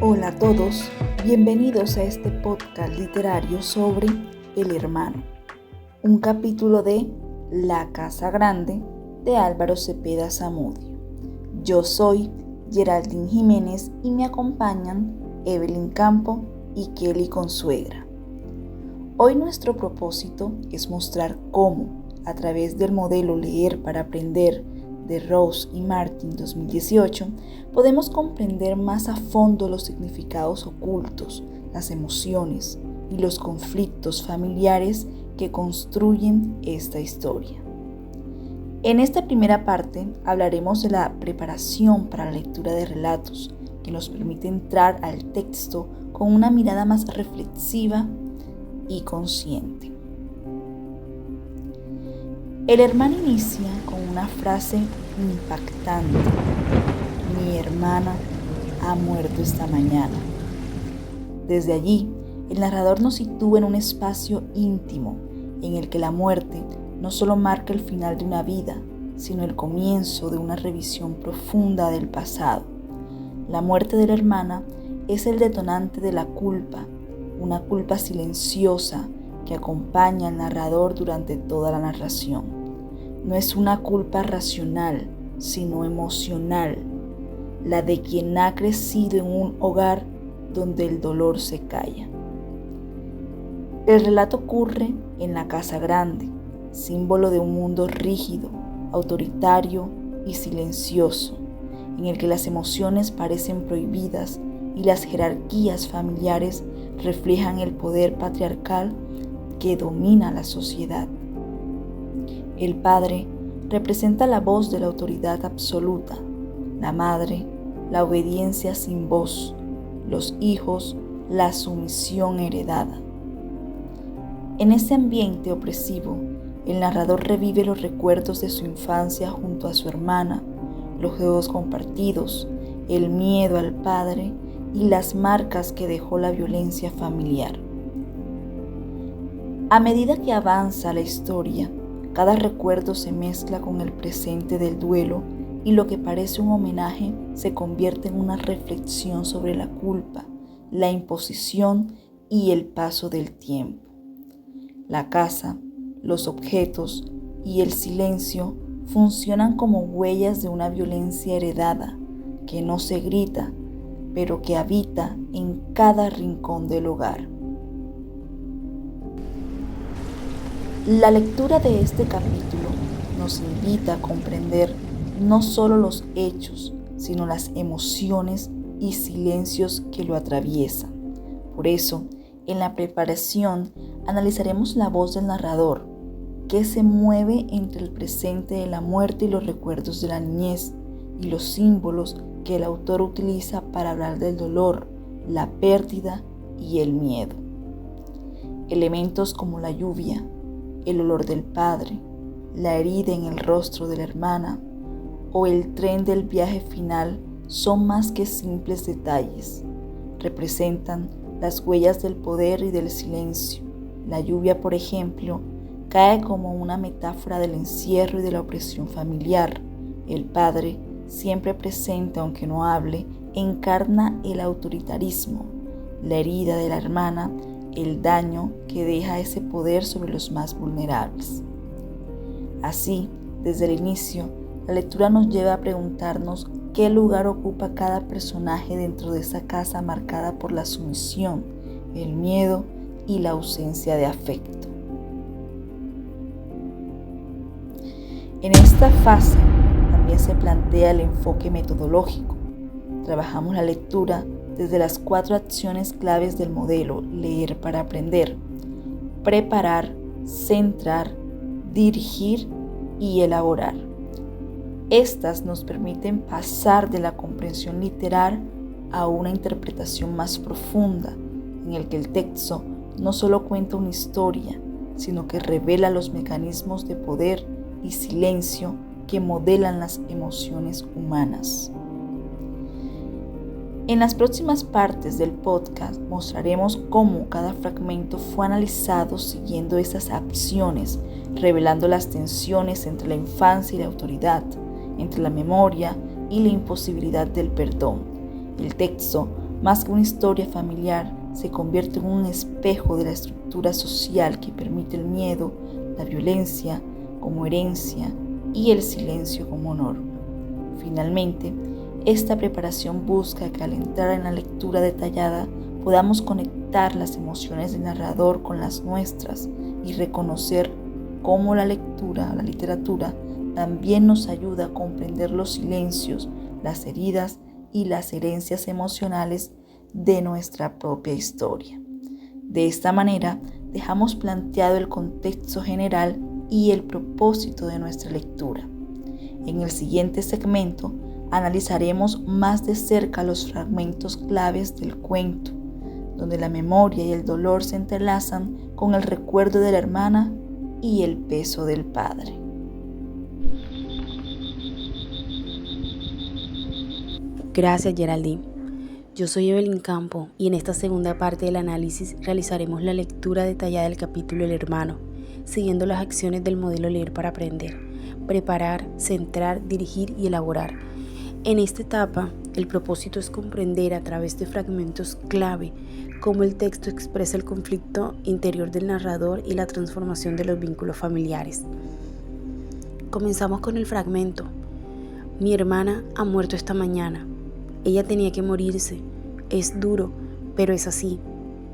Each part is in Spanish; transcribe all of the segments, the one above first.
Hola a todos, bienvenidos a este podcast literario sobre El Hermano, un capítulo de La Casa Grande de Álvaro Cepeda Zamudio. Yo soy Geraldine Jiménez y me acompañan Evelyn Campo y Kelly Consuegra. Hoy nuestro propósito es mostrar cómo, a través del modelo Leer para Aprender de Rose y Martin 2018, podemos comprender más a fondo los significados ocultos, las emociones y los conflictos familiares que construyen esta historia. En esta primera parte hablaremos de la preparación para la lectura de relatos, que nos permite entrar al texto con una mirada más reflexiva y consciente. El hermano inicia con una frase impactante: mi hermana ha muerto esta mañana. Desde allí, el narrador nos sitúa en un espacio íntimo en el que la muerte no solo marca el final de una vida, sino el comienzo de una revisión profunda del pasado. La muerte de la hermana es el detonante de la culpa, una culpa silenciosa que acompaña al narrador durante toda la narración. No es una culpa racional, sino emocional, la de quien ha crecido en un hogar donde el dolor se calla. El relato ocurre en la casa grande, símbolo de un mundo rígido, autoritario y silencioso, en el que las emociones parecen prohibidas y las jerarquías familiares reflejan el poder patriarcal que domina la sociedad. El padre representa la voz de la autoridad absoluta, la madre, la obediencia sin voz, los hijos, la sumisión heredada. En ese ambiente opresivo, el narrador revive los recuerdos de su infancia junto a su hermana, los juegos compartidos, el miedo al padre y las marcas que dejó la violencia familiar. A medida que avanza la historia, cada recuerdo se mezcla con el presente del duelo y lo que parece un homenaje se convierte en una reflexión sobre la culpa, la imposición y el paso del tiempo. La casa, los objetos y el silencio funcionan como huellas de una violencia heredada que no se grita, pero que habita en cada rincón del hogar. La lectura de este capítulo nos invita a comprender no solo los hechos, sino las emociones y silencios que lo atraviesan. Por eso, en la preparación analizaremos la voz del narrador, que se mueve entre el presente de la muerte y los recuerdos de la niñez, y los símbolos que el autor utiliza para hablar del dolor, la pérdida y el miedo. Elementos como la lluvia, el olor del padre, la herida en el rostro de la hermana o el tren del viaje final son más que simples detalles. Representan las huellas del poder y del silencio. La lluvia, por ejemplo, cae como una metáfora del encierro y de la opresión familiar. El padre, siempre presente aunque no hable, encarna el autoritarismo. La herida de la hermana, el daño que deja ese poder sobre los más vulnerables. Así, desde el inicio, la lectura nos lleva a preguntarnos qué lugar ocupa cada personaje dentro de esa casa marcada por la sumisión, el miedo y la ausencia de afecto. En esta fase también se plantea el enfoque metodológico. Trabajamos la lectura desde las 4 acciones claves del modelo Leer para Aprender: preparar, centrar, dirigir y elaborar. Estas nos permiten pasar de la comprensión literal a una interpretación más profunda, en el que el texto no solo cuenta una historia, sino que revela los mecanismos de poder y silencio que modelan las emociones humanas. En las próximas partes del podcast mostraremos cómo cada fragmento fue analizado siguiendo esas acciones, revelando las tensiones entre la infancia y la autoridad, entre la memoria y la imposibilidad del perdón. El texto más que una historia familiar, se convierte en un espejo de la estructura social que permite el miedo, la violencia como herencia y el silencio como honor. Finalmente, esta preparación busca que al entrar en la lectura detallada podamos conectar las emociones del narrador con las nuestras y reconocer cómo la literatura, también nos ayuda a comprender los silencios, las heridas y las herencias emocionales de nuestra propia historia. De esta manera, dejamos planteado el contexto general y el propósito de nuestra lectura. En el siguiente segmento, analizaremos más de cerca los fragmentos claves del cuento, donde la memoria y el dolor se entrelazan con el recuerdo de la hermana y el peso del padre. Gracias, Geraldine. Yo soy Evelyn Campo y en esta segunda parte del análisis realizaremos la lectura detallada del capítulo El hermano, siguiendo las acciones del modelo Leer para Aprender: preparar, centrar, dirigir y elaborar. En esta etapa, el propósito es comprender a través de fragmentos clave cómo el texto expresa el conflicto interior del narrador y la transformación de los vínculos familiares. Comenzamos con el fragmento: Mi hermana ha muerto esta mañana. Ella tenía que morirse. Es duro, pero es así.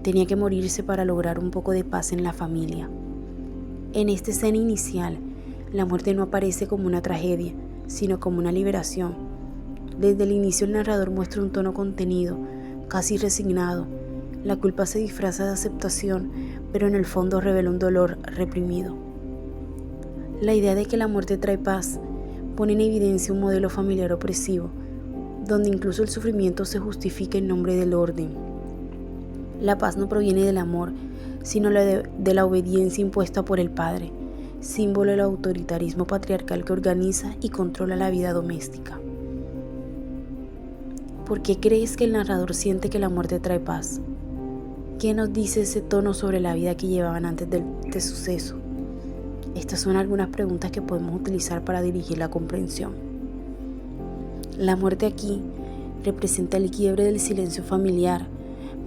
Tenía que morirse para lograr un poco de paz en la familia. En esta escena inicial, la muerte no aparece como una tragedia, sino como una liberación. Desde el inicio el narrador muestra un tono contenido, casi resignado. La culpa se disfraza de aceptación, pero en el fondo revela un dolor reprimido. La idea de que la muerte trae paz pone en evidencia un modelo familiar opresivo, donde incluso el sufrimiento se justifica en nombre del orden. La paz no proviene del amor, sino de la obediencia impuesta por el padre, símbolo del autoritarismo patriarcal que organiza y controla la vida doméstica. ¿Por qué crees que el narrador siente que la muerte trae paz? ¿Qué nos dice ese tono sobre la vida que llevaban antes del suceso? Estas son algunas preguntas que podemos utilizar para dirigir la comprensión. La muerte aquí representa el quiebre del silencio familiar.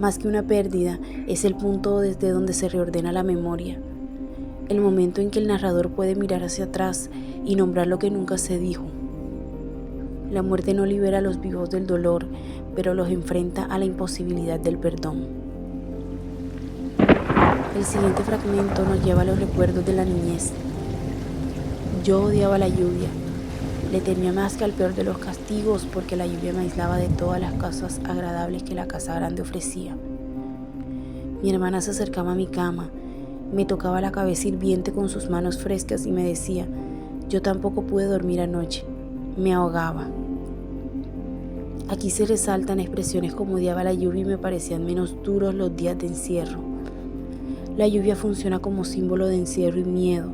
Más que una pérdida, es el punto desde donde se reordena la memoria. El momento en que el narrador puede mirar hacia atrás y nombrar lo que nunca se dijo. La muerte no libera a los vivos del dolor, pero los enfrenta a la imposibilidad del perdón. El siguiente fragmento nos lleva a los recuerdos de la niñez. Yo odiaba la lluvia. Le temía más que al peor de los castigos, porque la lluvia me aislaba de todas las cosas agradables que la casa grande ofrecía. Mi hermana se acercaba a mi cama, me tocaba la cabeza hirviente con sus manos frescas y me decía: yo tampoco pude dormir anoche, me ahogaba. Aquí se resaltan expresiones como odiaba la lluvia y me parecían menos duros los días de encierro. La lluvia funciona como símbolo de encierro y miedo,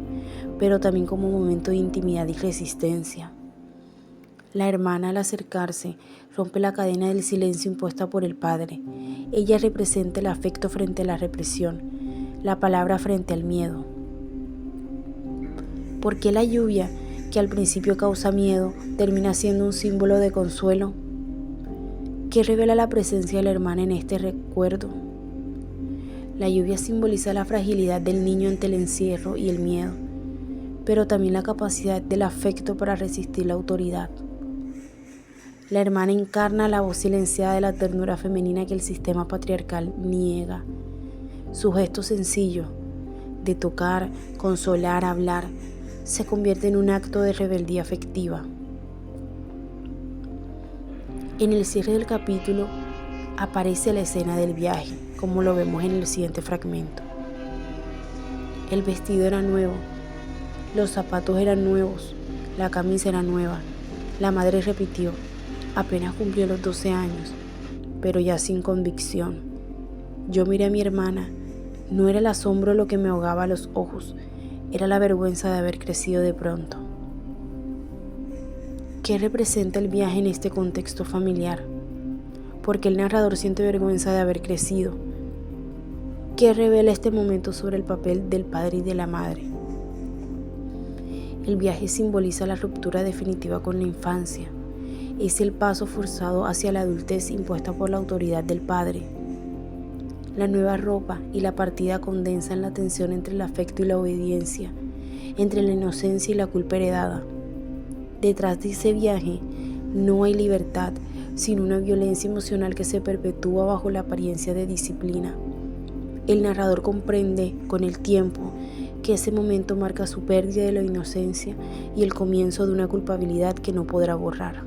pero también como momento de intimidad y resistencia. La hermana, al acercarse, rompe la cadena del silencio impuesta por el padre. Ella representa el afecto frente a la represión, la palabra frente al miedo. ¿Por qué la lluvia, que al principio causa miedo, termina siendo un símbolo de consuelo? ¿Qué revela la presencia de la hermana en este recuerdo? La lluvia simboliza la fragilidad del niño ante el encierro y el miedo, pero también la capacidad del afecto para resistir la autoridad. La hermana encarna la voz silenciada de la ternura femenina que el sistema patriarcal niega. Su gesto sencillo, de tocar, consolar, hablar, se convierte en un acto de rebeldía afectiva. En el cierre del capítulo aparece la escena del viaje, como lo vemos en el siguiente fragmento. El vestido era nuevo, los zapatos eran nuevos, la camisa era nueva. La madre repitió: apenas cumplió los 12 años, pero ya sin convicción. Yo miré a mi hermana. No era el asombro lo que me ahogaba los ojos, era la vergüenza de haber crecido de pronto. ¿Qué representa el viaje en este contexto familiar? ¿Por qué el narrador siente vergüenza de haber crecido? ¿Qué revela este momento sobre el papel del padre y de la madre? El viaje simboliza la ruptura definitiva con la infancia. es el paso forzado hacia la adultez impuesta por la autoridad del padre. La nueva ropa y la partida condensan la tensión entre el afecto y la obediencia, entre la inocencia y la culpa heredada. Detrás de ese viaje no hay libertad, sino una violencia emocional que se perpetúa bajo la apariencia de disciplina. El narrador comprende con el tiempo que ese momento marca su pérdida de la inocencia y el comienzo de una culpabilidad que no podrá borrar.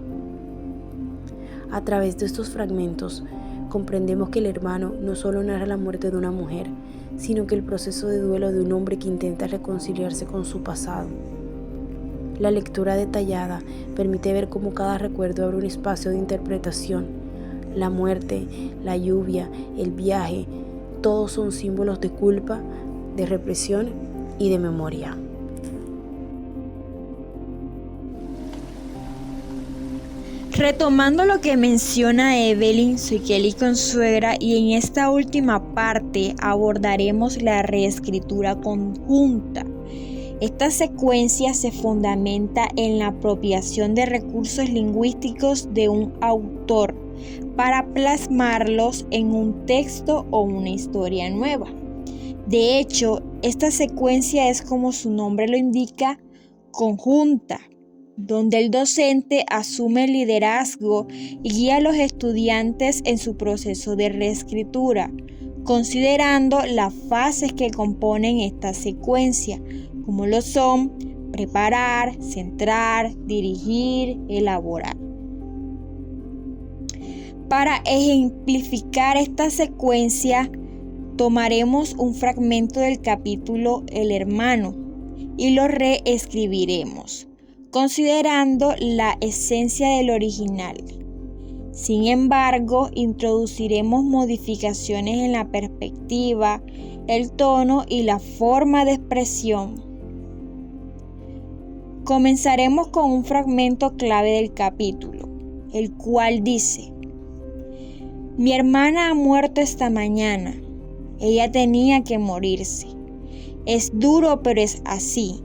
A través de estos fragmentos, comprendemos que el hermano no solo narra la muerte de una mujer, sino que el proceso de duelo de un hombre que intenta reconciliarse con su pasado. La lectura detallada permite ver cómo cada recuerdo abre un espacio de interpretación. La muerte, la lluvia, el viaje, todos son símbolos de culpa, de represión y de memoria. Retomando lo que menciona Evelyn, soy Kelly Consuegra y en esta última parte abordaremos la reescritura conjunta. Esta secuencia se fundamenta en la apropiación de recursos lingüísticos de un autor para plasmarlos en un texto o una historia nueva. De hecho, esta secuencia es, como su nombre lo indica, conjunta, donde el docente asume el liderazgo y guía a los estudiantes en su proceso de reescritura, considerando las fases que componen esta secuencia, como lo son preparar, centrar, dirigir, elaborar. Para ejemplificar esta secuencia, tomaremos un fragmento del capítulo El hermano y lo reescribiremos, considerando la esencia del original. Sin embargo, introduciremos modificaciones en la perspectiva, el tono y la forma de expresión. Comenzaremos con un fragmento clave del capítulo, el cual dice: Mi hermana ha muerto esta mañana. Ella tenía que morirse. Es duro, pero es así.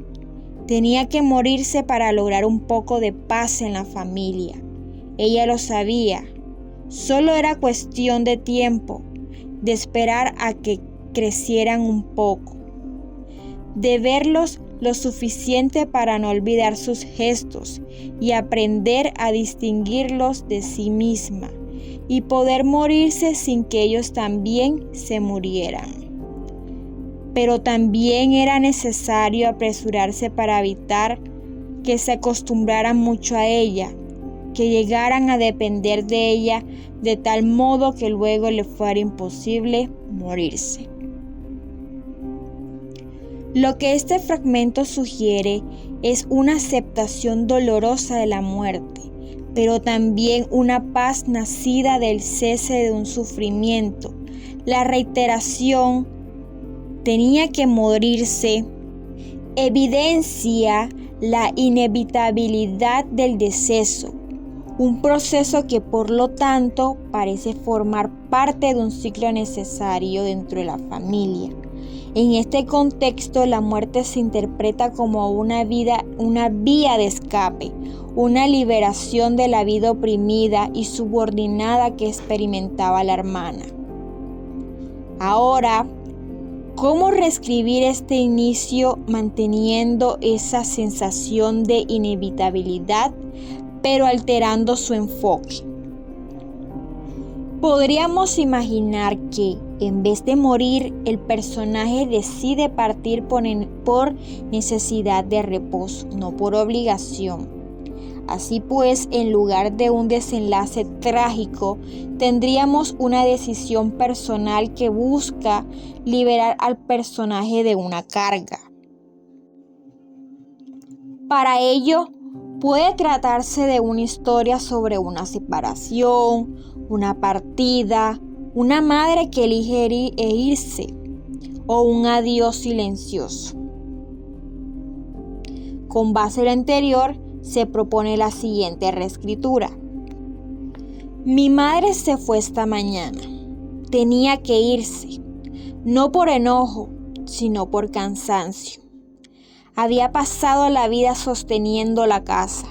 Tenía que morirse para lograr un poco de paz en la familia. Ella lo sabía. Solo era cuestión de tiempo, de esperar a que crecieran un poco, de verlos lo suficiente para no olvidar sus gestos y aprender a distinguirlos de sí misma y poder morirse sin que ellos también se murieran. Pero también era necesario apresurarse para evitar que se acostumbraran mucho a ella, que llegaran a depender de ella de tal modo que luego le fuera imposible morirse. Lo que este fragmento sugiere es una aceptación dolorosa de la muerte, pero también una paz nacida del cese de un sufrimiento. La reiteración tenía que morirse evidencia la inevitabilidad del deceso, un proceso que por lo tanto parece formar parte de un ciclo necesario dentro de la familia. En este contexto, la muerte se interpreta como una vía de escape, una liberación de la vida oprimida y subordinada que experimentaba la hermana. Ahora, ¿cómo reescribir este inicio manteniendo esa sensación de inevitabilidad, pero alterando su enfoque? Podríamos imaginar que, en vez de morir, el personaje decide partir por necesidad de reposo, no por obligación. Así pues, en lugar de un desenlace trágico, tendríamos una decisión personal que busca liberar al personaje de una carga. Para ello, puede tratarse de una historia sobre una separación, una partida, una madre que elige irse o un adiós silencioso. Con base en lo anterior, se propone la siguiente reescritura. Mi madre se fue esta mañana. Tenía que irse, no por enojo, sino por cansancio. Había pasado la vida sosteniendo la casa.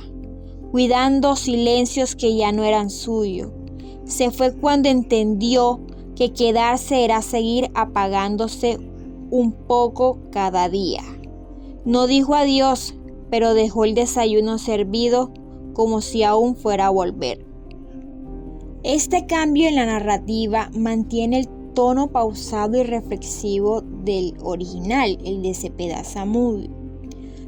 cuidando silencios que ya no eran suyos. Se fue cuando entendió que quedarse era seguir apagándose un poco cada día. No dijo adiós, pero dejó el desayuno servido como si aún fuera a volver. Este cambio en la narrativa mantiene el tono pausado y reflexivo del original, el de Cepeda Samud.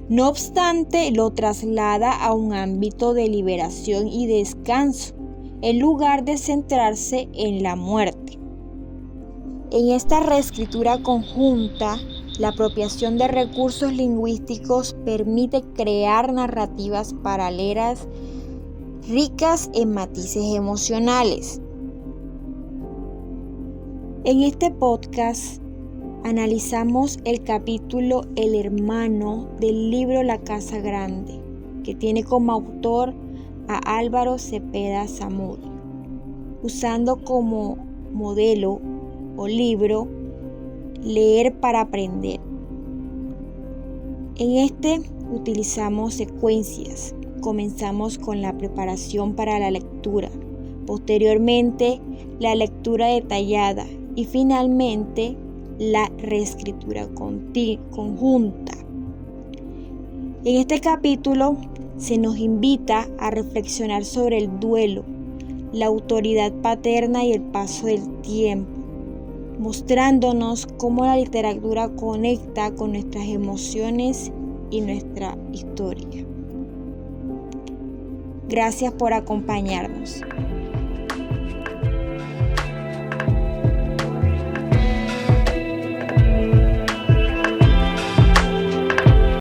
No obstante, lo traslada a un ámbito de liberación y descanso, en lugar de centrarse en la muerte. En esta reescritura conjunta, la apropiación de recursos lingüísticos permite crear narrativas paralelas ricas en matices emocionales. En este podcast analizamos el capítulo El hermano del libro La Casa Grande, que tiene como autor a Álvaro Cepeda Samud, usando como modelo o libro Leer para aprender. En este utilizamos secuencias. Comenzamos con la preparación para la lectura, posteriormente la lectura detallada y finalmente la reescritura conjunta. En este capítulo se nos invita a reflexionar sobre el duelo, la autoridad paterna y el paso del tiempo, mostrándonos cómo la literatura conecta con nuestras emociones y nuestra historia. Gracias por acompañarnos.